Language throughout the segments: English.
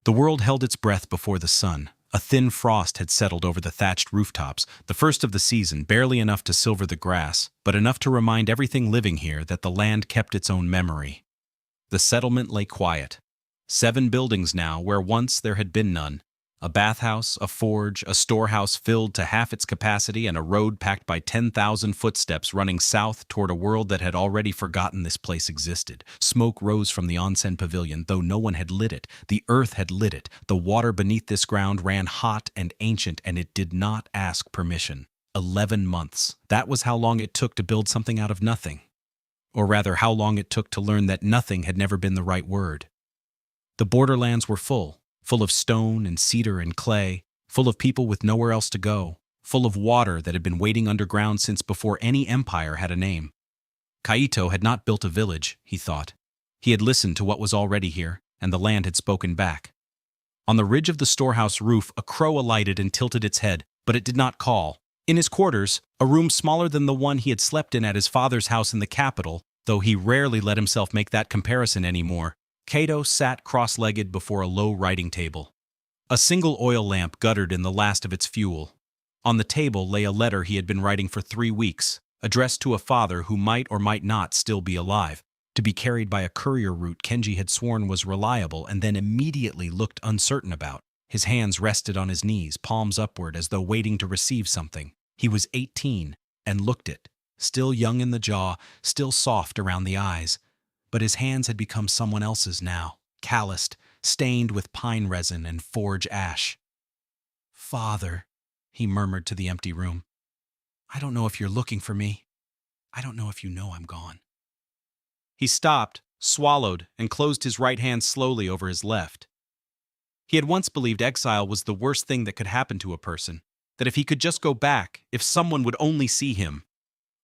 The world held its breath before the sun. A thin frost had settled over the thatched rooftops, the first of the season, barely enough to silver the grass, but enough to remind everything living here that the land kept its own memory. The settlement lay quiet. 7 buildings now, where once there had been none. A bathhouse, a forge, a storehouse filled to half its capacity, and a road packed by 10,000 footsteps running south toward a world that had already forgotten this place existed. Smoke rose from the onsen pavilion, though no one had lit it. The earth had lit it. The water beneath this ground ran hot and ancient, and it did not ask permission. 11 months. That was how long it took to build something out of nothing. Or rather, how long it took to learn that nothing had never been the right word. The Borderlands were full of stone and cedar and clay, full of people with nowhere else to go, full of water that had been waiting underground since before any empire had a name. Kaito had not built a village, he thought. He had listened to what was already here, and the land had spoken back. On the ridge of the storehouse roof, a crow alighted and tilted its head, but it did not call. In his quarters, a room smaller than the one he had slept in at his father's house in the capital, though he rarely let himself make that comparison anymore, Kaito sat cross-legged before a low writing table. A single oil lamp guttered in the last of its fuel. On the table lay a letter he had been writing for 3 weeks, addressed to a father who might or might not still be alive, to be carried by a courier route Kenji had sworn was reliable and then immediately looked uncertain about. His hands rested on his knees, palms upward as though waiting to receive something. He was 18 and looked it, still young in the jaw, still soft around the eyes. But his hands had become someone else's now, calloused, stained with pine resin and forge ash. "Father," he murmured to the empty room, "I don't know if you're looking for me. I don't know if you know I'm gone." He stopped, swallowed, and closed his right hand slowly over his left. He had once believed exile was the worst thing that could happen to a person, that if he could just go back, if someone would only see him.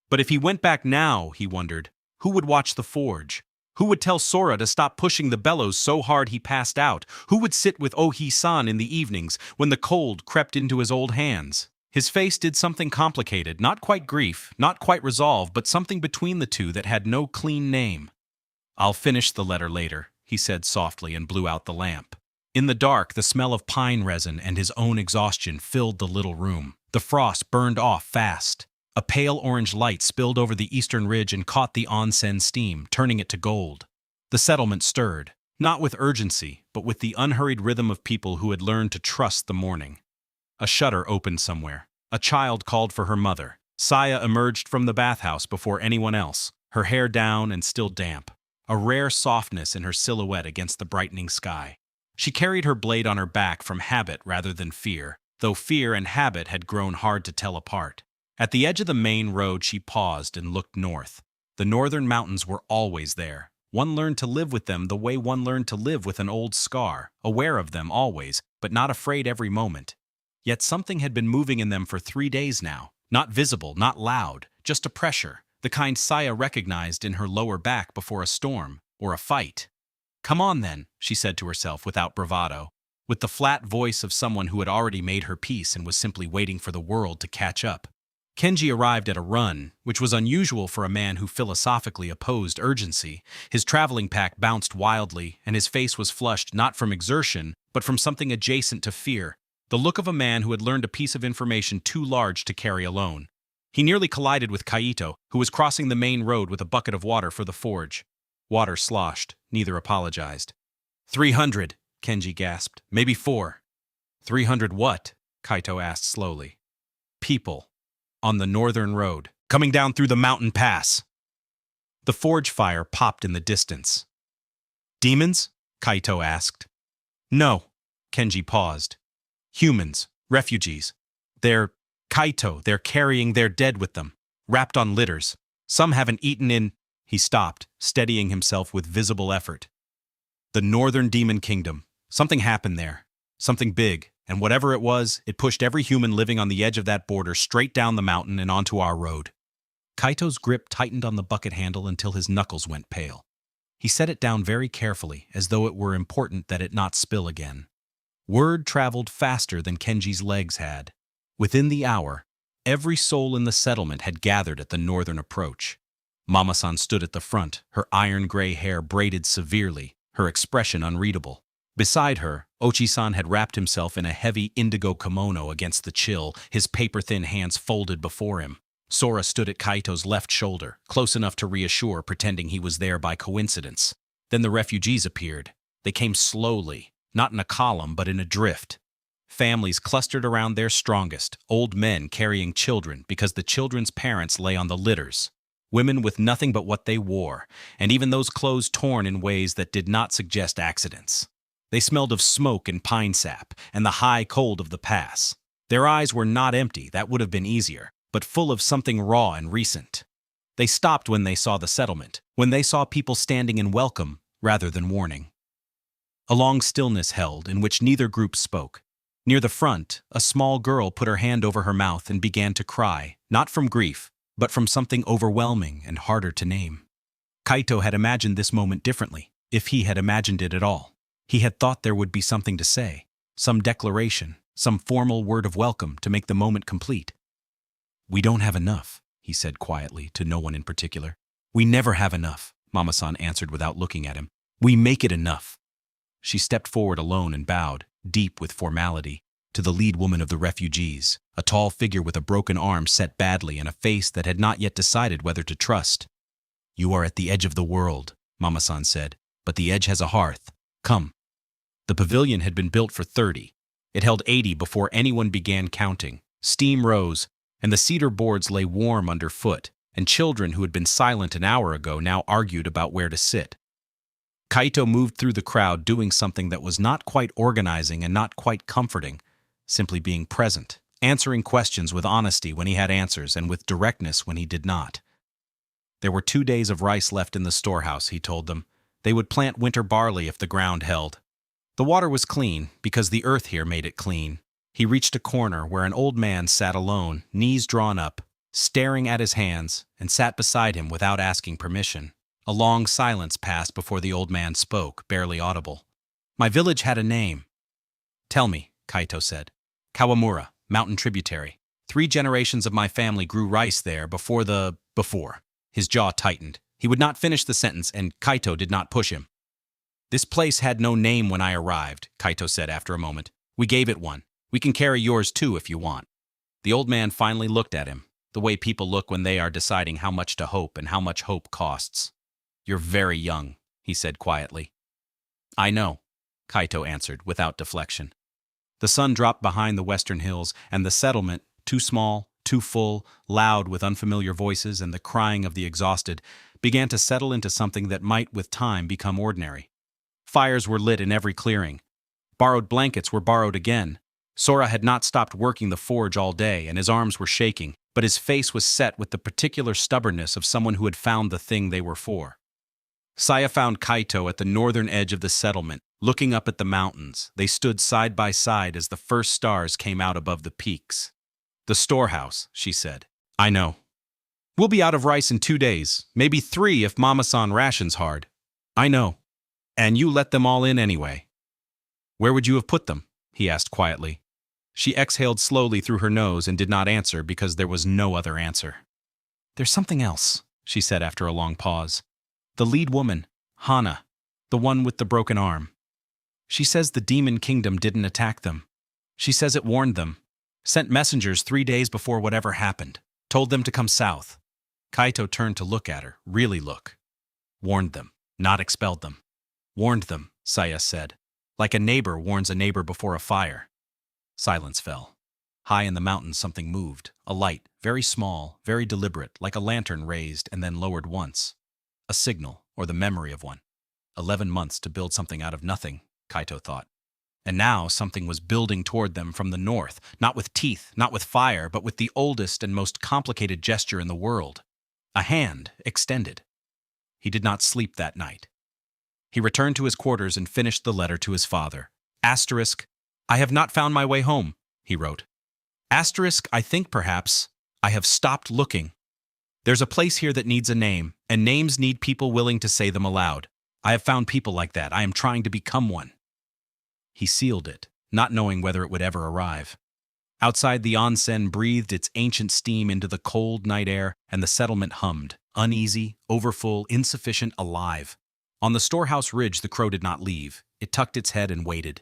But if he went back now, he wondered, who would watch the forge? Who would tell Sora to stop pushing the bellows so hard he passed out? Who would sit with Ohi-san in the evenings when the cold crept into his old hands? His face did something complicated, not quite grief, not quite resolve, but something between the two that had no clean name. "I'll finish the letter later," he said softly and blew out the lamp. In the dark, the smell of pine resin and his own exhaustion filled the little room. The frost burned off fast. A pale orange light spilled over the eastern ridge and caught the onsen steam, turning it to gold. The settlement stirred, not with urgency, but with the unhurried rhythm of people who had learned to trust the morning. A shutter opened somewhere. A child called for her mother. Saya emerged from the bathhouse before anyone else, her hair down and still damp, a rare softness in her silhouette against the brightening sky. She carried her blade on her back from habit rather than fear, though fear and habit had grown hard to tell apart. At the edge of the main road, she paused and looked north. The northern mountains were always there. One learned to live with them the way one learned to live with an old scar, aware of them always, but not afraid every moment. Yet something had been moving in them for 3 days now. Not visible, not loud, just a pressure, the kind Saya recognized in her lower back before a storm or a fight. "Come on then," she said to herself without bravado, with the flat voice of someone who had already made her peace and was simply waiting for the world to catch up. Kenji arrived at a run, which was unusual for a man who philosophically opposed urgency. His traveling pack bounced wildly, and his face was flushed not from exertion, but from something adjacent to fear, the look of a man who had learned a piece of information too large to carry alone. He nearly collided with Kaito, who was crossing the main road with a bucket of water for the forge. Water sloshed. Neither apologized. 300, Kenji gasped. "Maybe 4. 300 what?" Kaito asked slowly. "People. On the northern road, coming down through the mountain pass." The forge fire popped in the distance. "Demons?" Kaito asked. "No." Kenji paused. "Humans. Refugees. They're carrying their dead with them, wrapped on litters. Some haven't eaten in—" He stopped, steadying himself with visible effort. "The Northern Demon Kingdom. Something happened there. Something big. And whatever it was, it pushed every human living on the edge of that border straight down the mountain and onto our road." Kaito's grip tightened on the bucket handle until his knuckles went pale. He set it down very carefully, as though it were important that it not spill again. Word traveled faster than Kenji's legs had. Within the hour, every soul in the settlement had gathered at the northern approach. Mama-san stood at the front, her iron-gray hair braided severely, her expression unreadable. Beside her, Ochi-san had wrapped himself in a heavy indigo kimono against the chill, his paper-thin hands folded before him. Sora stood at Kaito's left shoulder, close enough to reassure, pretending he was there by coincidence. Then the refugees appeared. They came slowly, not in a column but in a drift. Families clustered around their strongest, old men carrying children because the children's parents lay on the litters. Women with nothing but what they wore, and even those clothes torn in ways that did not suggest accidents. They smelled of smoke and pine sap, and the high cold of the pass. Their eyes were not empty, that would have been easier, but full of something raw and recent. They stopped when they saw the settlement, when they saw people standing in welcome rather than warning. A long stillness held, in which neither group spoke. Near the front, a small girl put her hand over her mouth and began to cry, not from grief, but from something overwhelming and harder to name. Kaito had imagined this moment differently, if he had imagined it at all. He had thought there would be something to say, some declaration, some formal word of welcome to make the moment complete. "We don't have enough," he said quietly, to no one in particular. "We never have enough," Mama-san answered without looking at him. "We make it enough." She stepped forward alone and bowed, deep with formality, to the lead woman of the refugees, a tall figure with a broken arm set badly and a face that had not yet decided whether to trust. "You are at the edge of the world," Mama-san said, "but the edge has a hearth. Come." The pavilion had been built for 30. It held 80 before anyone began counting. Steam rose, and the cedar boards lay warm underfoot, and children who had been silent an hour ago now argued about where to sit. Kaito moved through the crowd doing something that was not quite organizing and not quite comforting, simply being present, answering questions with honesty when he had answers and with directness when he did not. There were 2 days of rice left in the storehouse, he told them. They would plant winter barley if the ground held. The water was clean, because the earth here made it clean. He reached a corner where an old man sat alone, knees drawn up, staring at his hands, and sat beside him without asking permission. A long silence passed before the old man spoke, barely audible. "My village had a name." "Tell me," Kaito said. "Kawamura, mountain tributary. 3 generations of my family grew rice there before. His jaw tightened. He would not finish the sentence, and Kaito did not push him. "This place had no name when I arrived," Kaito said after a moment. "We gave it one. We can carry yours too if you want." The old man finally looked at him, the way people look when they are deciding how much to hope and how much hope costs. "You're very young," he said quietly. "I know," Kaito answered without deflection. The sun dropped behind the western hills, and the settlement, too small, too full, loud with unfamiliar voices and the crying of the exhausted, began to settle into something that might with time become ordinary. Fires were lit in every clearing. Borrowed blankets were borrowed again. Sora had not stopped working the forge all day, and his arms were shaking, but his face was set with the particular stubbornness of someone who had found the thing they were for. Saya found Kaito at the northern edge of the settlement, looking up at the mountains. They stood side by side as the first stars came out above the peaks. "The storehouse," she said. "I know. We'll be out of rice in 2 days, maybe 3 if Mama-san rations hard." "I know. And you let them all in anyway." "Where would you have put them?" he asked quietly. She exhaled slowly through her nose and did not answer because there was no other answer. "There's something else," she said after a long pause. "The lead woman, Hana, the one with the broken arm. She says the demon kingdom didn't attack them. She says it warned them, sent messengers 3 days before whatever happened, told them to come south." Kaito turned to look at her, really look. "Warned them, not expelled them." "Warned them," Saya said, "like a neighbor warns a neighbor before a fire." Silence fell. High in the mountains something moved, a light, very small, very deliberate, like a lantern raised and then lowered once. A signal, or the memory of one. 11 months to build something out of nothing, Kaito thought. And now something was building toward them from the north, not with teeth, not with fire, but with the oldest and most complicated gesture in the world. A hand extended. He did not sleep that night. He returned to his quarters and finished the letter to his father. Asterisk, "I have not found my way home," he wrote. Asterisk, "I think perhaps I have stopped looking. There's a place here that needs a name, and names need people willing to say them aloud. I have found people like that. I am trying to become one." He sealed it, not knowing whether it would ever arrive. Outside, the onsen breathed its ancient steam into the cold night air, and the settlement hummed, uneasy, overfull, insufficient, alive. On the storehouse ridge the crow did not leave. It tucked its head and waited.